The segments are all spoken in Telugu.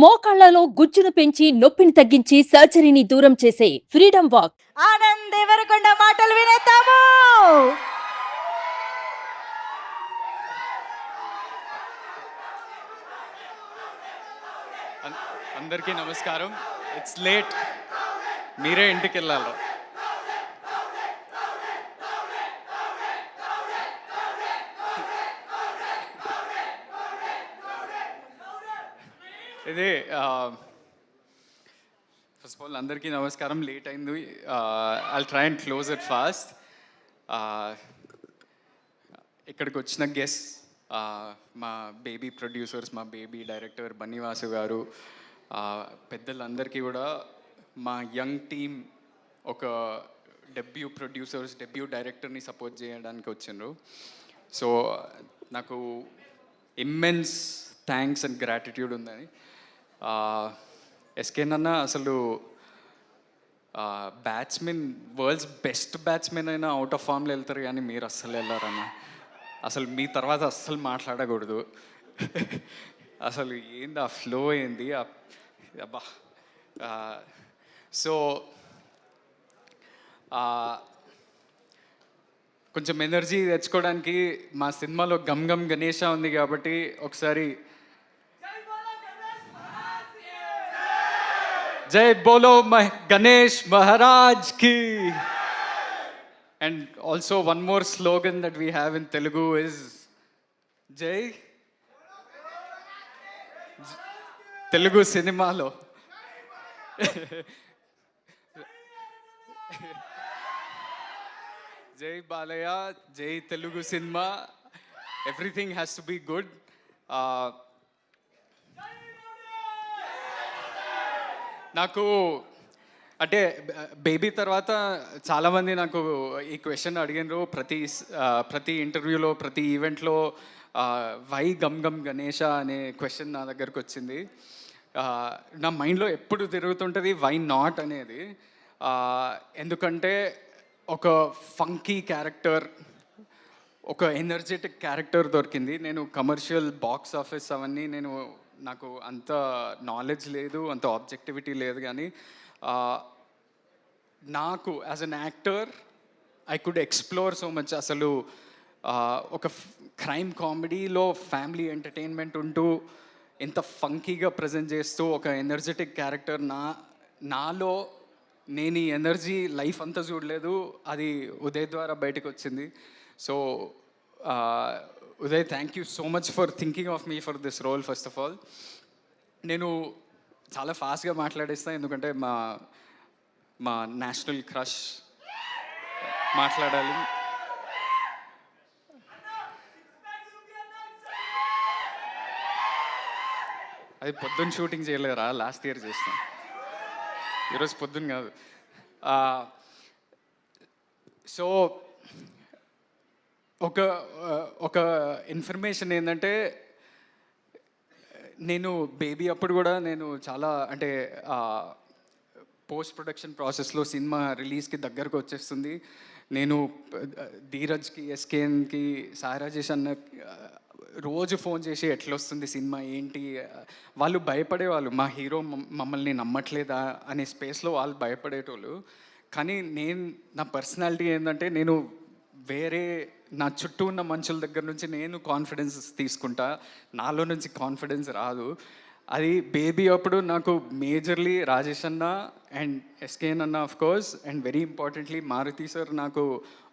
మోకాళ్లలో గుజ్జును పెంచి నొప్పిని తగ్గించి సర్జరీని దూరం చేసే ఫ్రీడమ్ వాక్. ఆనంద్ దేవరకొండ మాటలు వినేద్దాము. అందరికీ నమస్కారం. ఇట్స్ లేట్, మీరే ఇంటికి వెళ్ళాలి. ఇది ఫస్ట్ ఆఫ్ ఆల్ అందరికీ నమస్కారం. లేట్ అయింది. I'll try and close it fast. ఇక్కడికి వచ్చిన గెస్ట్, మా బేబీ ప్రొడ్యూసర్స్, మా బేబీ డైరెక్టర్ బన్నీవాసు గారు, పెద్దలందరికీ కూడా, మా యంగ్ టీమ్, ఒక డెబ్యూ ప్రొడ్యూసర్స్, డెబ్యూ డైరెక్టర్ని సపోర్ట్ చేయడానికి వచ్చిండ్రు. సో నాకు ఇమ్మెన్స్ థ్యాంక్స్ అండ్ గ్రాటిట్యూడ్ ఉందని. ఎస్కేన్ అన్న అసలు బ్యాట్స్మెన్, వరల్డ్స్ బెస్ట్ బ్యాట్స్మెన్ అయినా అవుట్ ఆఫ్ ఫామ్లో వెళ్తారు, కానీ మీరు అస్సలు వెళ్ళారన్న. అసలు మీ తర్వాత అస్సలు మాట్లాడకూడదు. అసలు ఏంది ఆ ఫ్లో, ఏంది అబ్బా. సో కొంచెం ఎనర్జీ తెచ్చుకోవడానికి మా సినిమాలో గమ్ గమ్ గణేష ఉంది కాబట్టి ఒకసారి జై బోలో గణేష్ మహారాజ్ కి. And also one more slogan that we have in Telugu is జై తెలుగు సినిమాలో జై బాలయ్య, జై Telugu cinema, everything has to be good. నాకు అంటే బేబీ తర్వాత చాలామంది నాకు ఈ క్వశ్చన్ అడిగినారు. ప్రతి ఇంటర్వ్యూలో, ప్రతి ఈవెంట్లో వై గమ్ గమ్ గణేష అనే క్వశ్చన్ నా దగ్గరకు వచ్చింది. నా మైండ్లో ఎప్పుడు తిరుగుతుంటుంది వై నాట్ అనేది. ఎందుకంటే ఒక ఫంకీ క్యారెక్టర్, ఒక ఎనర్జెటిక్ క్యారెక్టర్ దొరికింది. నేను కమర్షియల్ బాక్స్ ఆఫీస్ అవన్నీ నాకు అంత నాలెడ్జ్ లేదు, అంత ఆబ్జెక్టివిటీ లేదు, కానీ నాకు as an actor I could explore so much. అసలు ఒక క్రైమ్ కామెడీలో ఫ్యామిలీ ఎంటర్టైన్మెంట్ ఉంటూ ఎంత ఫంకీగా ప్రజెంట్ చేస్తూ ఒక ఎనర్జెటిక్ క్యారెక్టర్ నాలో నేను ఈ ఎనర్జీ లైఫ్ అంతా చూడలేదు, అది ఉదయ్ ద్వారా బయటకు వచ్చింది. So Uday, thank you so much for thinking of me for this role. First of all నేను చాలా ఫాస్ట్గా మాట్లాడేస్తాను, ఎందుకంటే మా నేషనల్ క్రష్ మాట్లాడాలి. అది పొద్దున్న షూటింగ్ చేయలేరా, లాస్ట్ ఇయర్ చేస్తాం, ఈరోజు పొద్దున్న కాదు. సో ఒక ఇన్ఫర్మేషన్ ఏంటంటే, నేను బేబీ అప్పుడు కూడా నేను చాలా అంటే పోస్ట్ ప్రొడక్షన్ ప్రాసెస్లో సినిమా రిలీజ్కి దగ్గరకు వచ్చేస్తుంది. నేను ధీరజ్కి, ఎస్కేన్కి, సాయిరాజేష్ అన్న రోజు ఫోన్ చేసి ఎట్లా వస్తుంది సినిమా ఏంటి, వాళ్ళు భయపడేవాళ్ళు. మా హీరో మమ్మల్ని నమ్మట్లేదా అనే స్పేస్లో వాళ్ళు భయపడేటోళ్ళు. కానీ నా పర్సనాలిటీ ఏంటంటే, నేను వేరే నా చుట్టూ ఉన్న మనుషుల దగ్గర నుంచి నేను కాన్ఫిడెన్స్ తీసుకుంటా, నాలో నుంచి కాన్ఫిడెన్స్ రాదు. అది బేబీ అప్పుడు నాకు మేజర్లీ రాజేష్ అన్న అండ్ ఎస్కేఎన్ అన్న of course, and very importantly Maruthi sir నాకు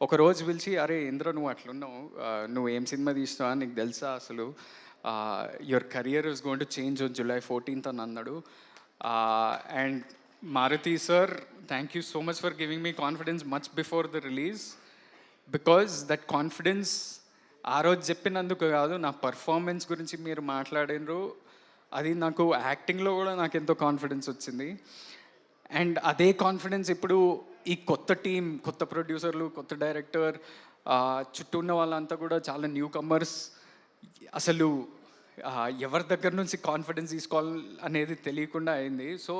ఒకరోజు పిలిచి, అరే ఇంద్ర నువ్వు అట్లున్నావు, నువ్వు ఏం సినిమా తీస్తావా, నీకు తెలుసా అసలు your career is going to change on July 14th అని అన్నాడు. And Maruthi sir, thank you so much for giving me confidence much before the release, because that confidence ఆ రోజు చెప్పినందుకు కాదు, నా పర్ఫార్మెన్స్ గురించి మీరు మాట్లాడినరు, అది నాకు యాక్టింగ్లో కూడా నాకు ఎంతో కాన్ఫిడెన్స్ వచ్చింది. అండ్ అదే కాన్ఫిడెన్స్ ఇప్పుడు ఈ కొత్త టీం, కొత్త ప్రొడ్యూసర్లు, కొత్త డైరెక్టర్, చుట్టూ ఉన్న వాళ్ళంతా కూడా చాలా న్యూ కమర్స్, అసలు ఎవరి దగ్గర నుంచి కాన్ఫిడెన్స్ తీసుకోవాలి అనేది తెలియకుండా అయింది. సో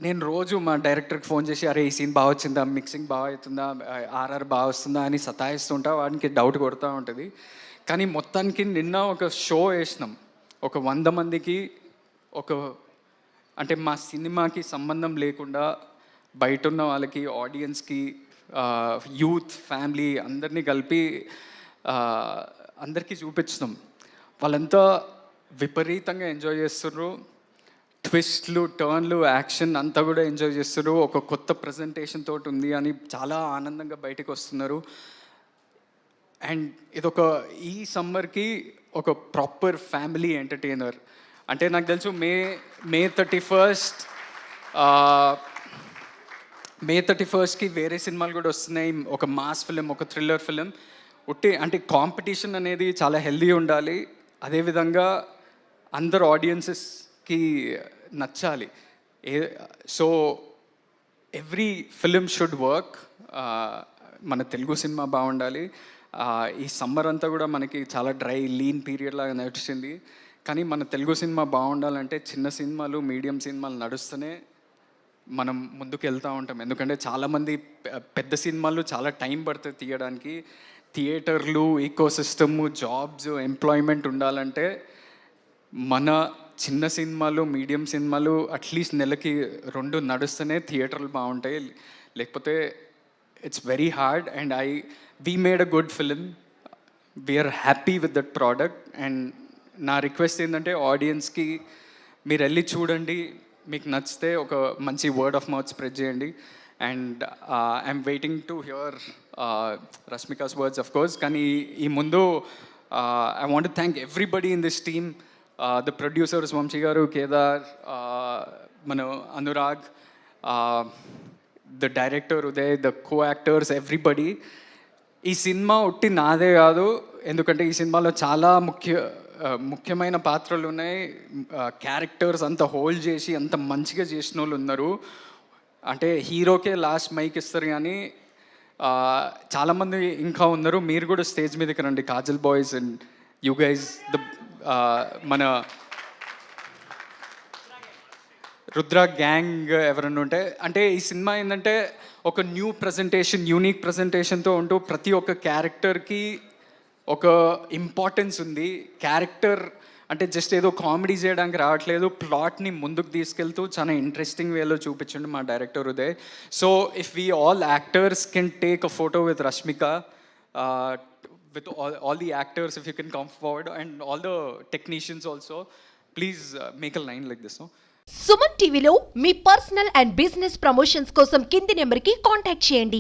నేను రోజు మా డైరెక్టర్కి ఫోన్ చేసి, అరే ఈ సీన్ బాగా వచ్చిందా, మిక్సింగ్ బాగా అవుతుందా, ఆర్ఆర్ బాగా వస్తుందా అని సతాయిస్తుంటా, వాడికి డౌట్ కొడుతూ ఉంటుంది. కానీ మొత్తానికి నిన్న ఒక షో వేసినాం, ఒక 100 మందికి ఒక అంటే మా సినిమాకి సంబంధం లేకుండా బయట ఉన్న వాళ్ళకి ఆడియన్స్కి యూత్ ఫ్యామిలీ అందరినీ కలిపి అందరికీ చూపించుతాం. వాళ్ళంతా విపరీతంగా ఎంజాయ్ చేస్తున్నారు. ట్విస్ట్లు, టర్న్లు, యాక్షన్ అంతా కూడా ఎంజాయ్ చేస్తున్నారు. ఒక కొత్త ప్రజెంటేషన్ తోటి ఉంది అని చాలా ఆనందంగా బయటకు వస్తున్నారు. అండ్ ఇదొక ఈ సమ్మర్కి ఒక ప్రాపర్ ఫ్యామిలీ ఎంటర్టైనర్. అంటే నాకు తెలుసు మే 31st వేరే సినిమాలు కూడా వస్తున్నాయి. ఒక మాస్ ఫిలిం, ఒక థ్రిల్లర్ ఫిలిం. అంటే కాంపిటీషన్ అనేది చాలా హెల్దీ ఉండాలి. అదేవిధంగా అందరు ఆడియన్సెస్కి నచ్చాలి. So every film should work. మన తెలుగు సినిమా బాగుండాలి. ఈ సమ్మర్ అంతా కూడా మనకి చాలా డ్రై లీన్ పీరియడ్ లాగా నడిచింది. కానీ మన తెలుగు సినిమా బాగుండాలంటే చిన్న సినిమాలు, మీడియం సినిమాలు నడుస్తూనే మనం ముందుకు వెళ్తూ ఉంటాం. ఎందుకంటే చాలామంది పెద్ద సినిమాలు చాలా టైం పడుతుంది తీయడానికి. థియేటర్లు, ఈకో సిస్టము, జాబ్స్, ఎంప్లాయ్మెంట్ ఉండాలంటే మన చిన్న సినిమాలు, మీడియం సినిమాలు అట్లీస్ట్ నెలకి 2 నడుస్తూనే థియేటర్లు బాగుంటాయి. లేకపోతే it's very hard. And we made a good film. We're happy with that product. And నా రిక్వెస్ట్ ఏంటంటే ఆడియన్స్కి మీరు వెళ్ళి చూడండి, మీకు నచ్చితే ఒక మంచి వర్డ్ ఆఫ్ మౌత్ స్ప్రెడ్ చేయండి. And I'm waiting to hear Rashmika's words of course. కానీ ఈ ముందు I want to thank everybody in this team. The producers Vamshi గారు, కేదార్, మన Anurag, the director Uday, the co actors, everybody. ఈ సినిమా ఒట్టి నాదే కాదు, ఎందుకంటే ఈ సినిమాలో చాలా ముఖ్యమైన పాత్రలు ఉన్నాయి. క్యారెక్టర్స్ అంత హోల్డ్ చేసి అంత మంచిగా చేసిన వాళ్ళు ఉన్నారు. అంటే హీరోకే లాస్ట్ మైక్ ఇస్తారు, కానీ చాలామంది ఇంకా ఉన్నారు. మీరు కూడా స్టేజ్ మీదకి రండి, Kajal boys and you guys, మన రుద్ర గ్యాంగ్ ఎవరన్నా ఉంటే. అంటే ఈ సినిమా ఏంటంటే ఒక న్యూ ప్రజెంటేషన్, యూనిక్ ప్రజెంటేషన్తో ఉంటూ ప్రతి ఒక్క క్యారెక్టర్కి ఒక ఇంపార్టెన్స్ ఉంది. క్యారెక్టర్ అంటే జస్ట్ ఏదో కామెడీ చేయడానికి రావట్లేదు, ప్లాట్ని ముందుకు తీసుకెళ్తూ చాలా ఇంట్రెస్టింగ్ వేలో చూపించండి మా director Uday. So if we all actors can take a photo with Rashmika, with all the actors, if you can come forward, and all the technicians also, please make a line like this, no? Suman టీవీలో మీ పర్సనల్ అండ్ బిజినెస్ ప్రమోషన్స్ కోసం కింది నెంబర్కి కాంటాక్ట్ చేయండి.